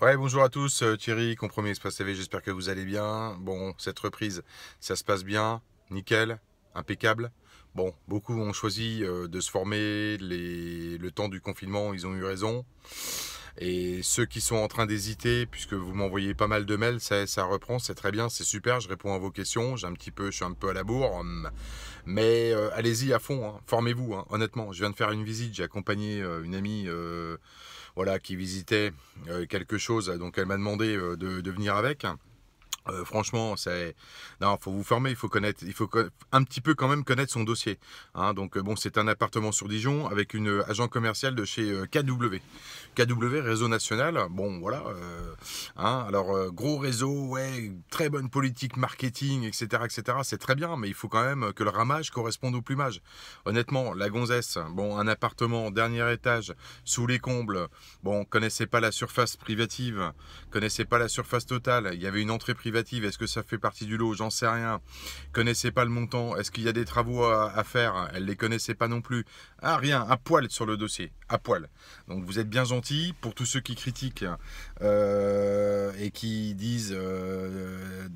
Ouais, bonjour à tous, Thierry, Compromis Express TV, j'espère que vous allez bien. Bon, cette reprise, ça se passe bien, nickel, impeccable. Bon, beaucoup ont choisi de se former le temps du confinement, ils ont eu raison. Et ceux qui sont en train d'hésiter, puisque vous m'envoyez pas mal de mails, ça reprend, c'est très bien, c'est super, je réponds à vos questions, je suis un peu à la bourre, mais allez-y à fond, hein, formez-vous, hein, honnêtement. Je viens de faire une visite, j'ai accompagné une amie voilà, qui visitait quelque chose, donc elle m'a demandé de venir avec. Franchement, c'est non, faut vous former, il faut connaître, un petit peu quand même connaître son dossier. Hein. Donc bon, c'est un appartement sur Dijon avec une agent commercial de chez KW. KW, réseau national. Bon, voilà. Hein, alors gros réseau, ouais, très bonne politique marketing, etc., etc. C'est très bien, mais il faut quand même que le ramage corresponde au plumage. Honnêtement, la gonzesse, bon, un appartement dernier étage sous les combles. Bon, connaissait pas la surface privative, connaissait pas la surface totale. Il y avait une entrée privative. Est-ce que ça fait partie du lot? J'en sais rien. Connaissez pas le montant. Est-ce qu'il y a des travaux à faire? Elle les connaissait pas non plus. Ah, rien, à poil sur le dossier, à poil. Donc vous êtes bien gentil pour tous ceux qui critiquent et qui disent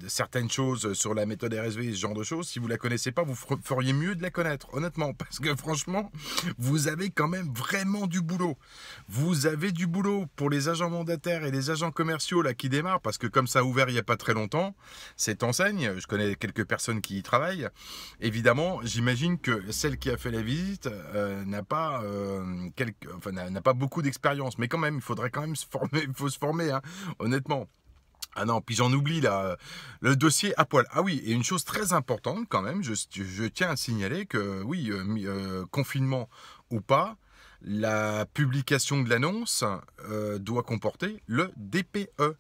certaines choses sur la méthode RSV, ce genre de choses. Si vous la connaissez pas, vous feriez mieux de la connaître, honnêtement, parce que franchement, vous avez quand même vraiment du boulot. Vous avez du boulot pour les agents mandataires et les agents commerciaux là qui démarrent, parce que comme ça a ouvert il n'y a pas très longtemps, cette enseigne, je connais quelques personnes qui y travaillent. Évidemment, j'imagine que celle qui a fait la visite n'a pas n'a pas beaucoup d'expérience, mais quand même, il faudrait quand même se former, il faut se former, hein, honnêtement. Ah non, puis j'en oublie là, le dossier à poil. Ah oui, et une chose très importante quand même, je tiens à signaler que oui, confinement ou pas, la publication de l'annonce doit comporter le DPE.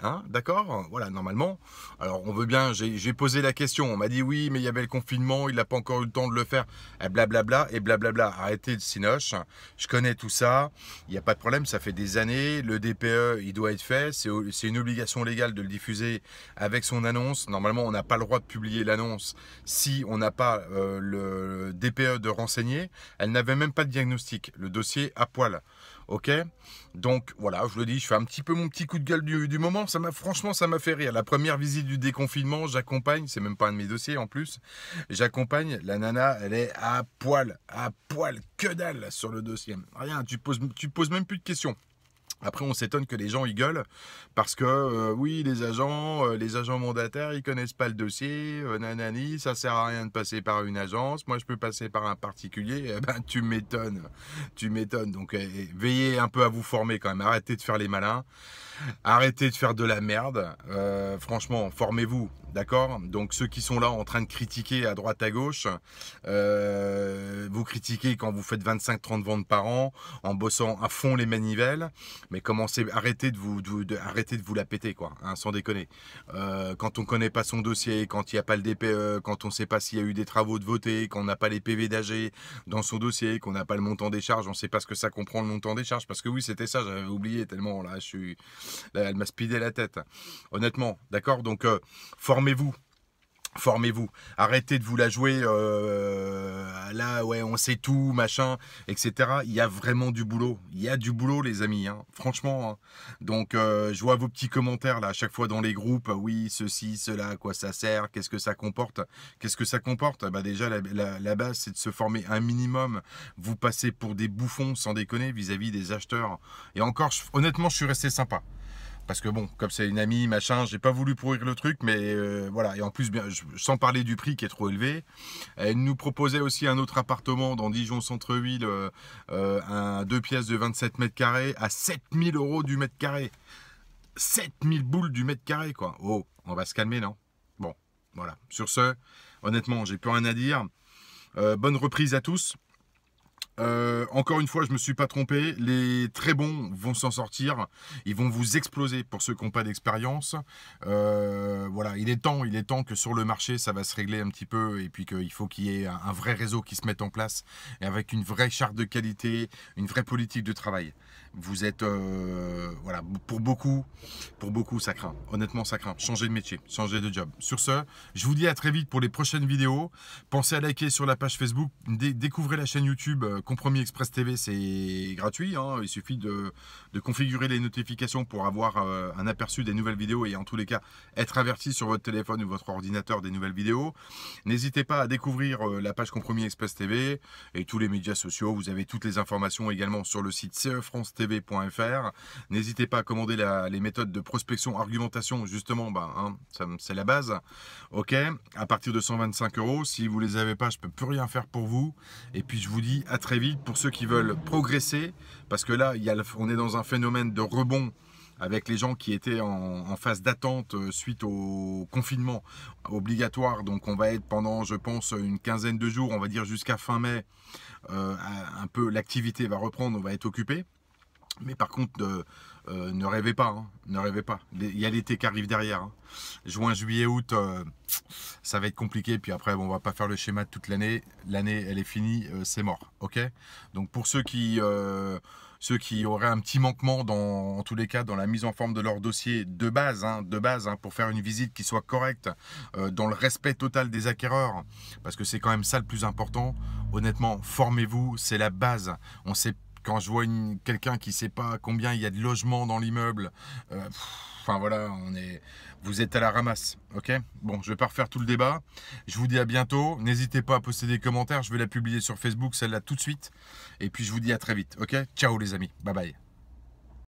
Hein, d'accord? Voilà, normalement. Alors, on veut bien, j'ai posé la question. On m'a dit oui, mais il y avait le confinement, il n'a pas encore eu le temps de le faire. Et blablabla, et blablabla. Arrêtez le cinoche. Je connais tout ça. Il n'y a pas de problème, ça fait des années. Le DPE, il doit être fait. C'est une obligation légale de le diffuser avec son annonce. Normalement, on n'a pas le droit de publier l'annonce si on n'a pas le DPE de renseigner. Elle n'avait même pas de diagnostic. Le dossier à poil. Ok? Donc voilà, je le dis, je fais un petit peu mon petit coup de gueule du moment. Franchement, ça m'a fait rire. La première visite du déconfinement, j'accompagne, c'est même pas un de mes dossiers en plus. J'accompagne, la nana, elle est à poil, que dalle sur le dossier. Rien, tu poses même plus de questions. Après, on s'étonne que les gens y gueulent parce que oui, les agents mandataires, ils connaissent pas le dossier, nanani, ça sert à rien de passer par une agence. Moi, je peux passer par un particulier. Eh ben, tu m'étonnes. Donc, veillez un peu à vous former quand même. Arrêtez de faire les malins. Arrêtez de faire de la merde. Franchement, formez-vous. D'accord? Donc ceux qui sont là en train de critiquer à droite à gauche, vous critiquez quand vous faites 25-30 ventes par an, en bossant à fond les manivelles, mais arrêtez de vous la péter, quoi, hein, sans déconner. Quand on connaît pas son dossier, quand il n'y a pas le DPE, quand on sait pas s'il y a eu des travaux de voter, qu'on n'a pas les PV d'AG dans son dossier, qu'on n'a pas le montant des charges, on sait pas ce que ça comprend le montant des charges, parce que oui, c'était ça, j'avais oublié tellement, là, elle m'a speedé la tête. Honnêtement, d'accord? Donc, formez-vous. Formez-vous. Arrêtez de vous la jouer là, ouais, on sait tout, machin, etc. Il y a vraiment du boulot. Il y a du boulot, les amis, hein. Franchement. Hein. Donc, je vois vos petits commentaires là, à chaque fois dans les groupes. Oui, ceci, cela, à quoi ça sert, qu'est-ce que ça comporte. Qu'est-ce que ça comporte? Bah, déjà, la base, c'est de se former un minimum. Vous passez pour des bouffons, sans déconner, vis-à-vis des acheteurs. Et encore, honnêtement, je suis resté sympa. Parce que bon, comme c'est une amie, machin, j'ai pas voulu pourrir le truc, mais voilà. Et en plus, bien, sans parler du prix qui est trop élevé, elle nous proposait aussi un autre appartement dans Dijon Centre-Ville, un 2 pièces de 27 mètres carrés à 7000 € du mètre carré. 7000 boules du mètre carré, quoi. Oh, on va se calmer, non? Bon, voilà. Sur ce, honnêtement, j'ai plus rien à dire. Bonne reprise à tous. Encore une fois, je me suis pas trompé. Les très bons vont s'en sortir. Ils vont vous exploser pour ceux qui n'ont pas d'expérience. Voilà, il est temps que sur le marché, ça va se régler un petit peu et puis qu'il faut qu'il y ait un vrai réseau qui se mette en place et avec une vraie charte de qualité, une vraie politique de travail. Vous êtes, voilà, pour beaucoup, ça craint. Honnêtement, ça craint. Changez de métier, changez de job. Sur ce, je vous dis à très vite pour les prochaines vidéos. Pensez à liker sur la page Facebook. Découvrez la chaîne YouTube Compromis Express TV, c'est gratuit. Hein. Il suffit de configurer les notifications pour avoir un aperçu des nouvelles vidéos et en tous les cas, être averti sur votre téléphone ou votre ordinateur des nouvelles vidéos. N'hésitez pas à découvrir la page Compromis Express TV et tous les médias sociaux. Vous avez toutes les informations également sur le site cefrancetv.fr. N'hésitez pas à commander les méthodes de prospection, argumentation, justement, c'est la base. Ok, à partir de 125 €. Si vous ne les avez pas, je ne peux plus rien faire pour vous. Et puis je vous dis à très vite pour ceux qui veulent progresser, parce que là, on est dans un phénomène de rebond avec les gens qui étaient en phase d'attente suite au confinement obligatoire. Donc on va être pendant, je pense, une quinzaine de jours, on va dire jusqu'à fin mai, un peu l'activité va reprendre, on va être occupé. Mais par contre, ne rêvez pas, hein, ne rêvez pas. Il y a l'été qui arrive derrière. Hein. Juin, juillet, août, ça va être compliqué. Puis après, bon, on va pas faire le schéma de toute l'année. L'année, elle est finie, c'est mort. Ok. Donc pour ceux qui auraient un petit manquement, en tous les cas, dans la mise en forme de leur dossier de base, pour faire une visite qui soit correcte, dans le respect total des acquéreurs, parce que c'est quand même ça le plus important. Honnêtement, formez-vous, c'est la base. On sait. Quand je vois quelqu'un qui ne sait pas combien il y a de logements dans l'immeuble, enfin voilà, vous êtes à la ramasse, ok? Bon, je ne vais pas refaire tout le débat. Je vous dis à bientôt. N'hésitez pas à poster des commentaires. Je vais la publier sur Facebook, celle-là, tout de suite. Et puis, je vous dis à très vite, ok? Ciao les amis, bye bye.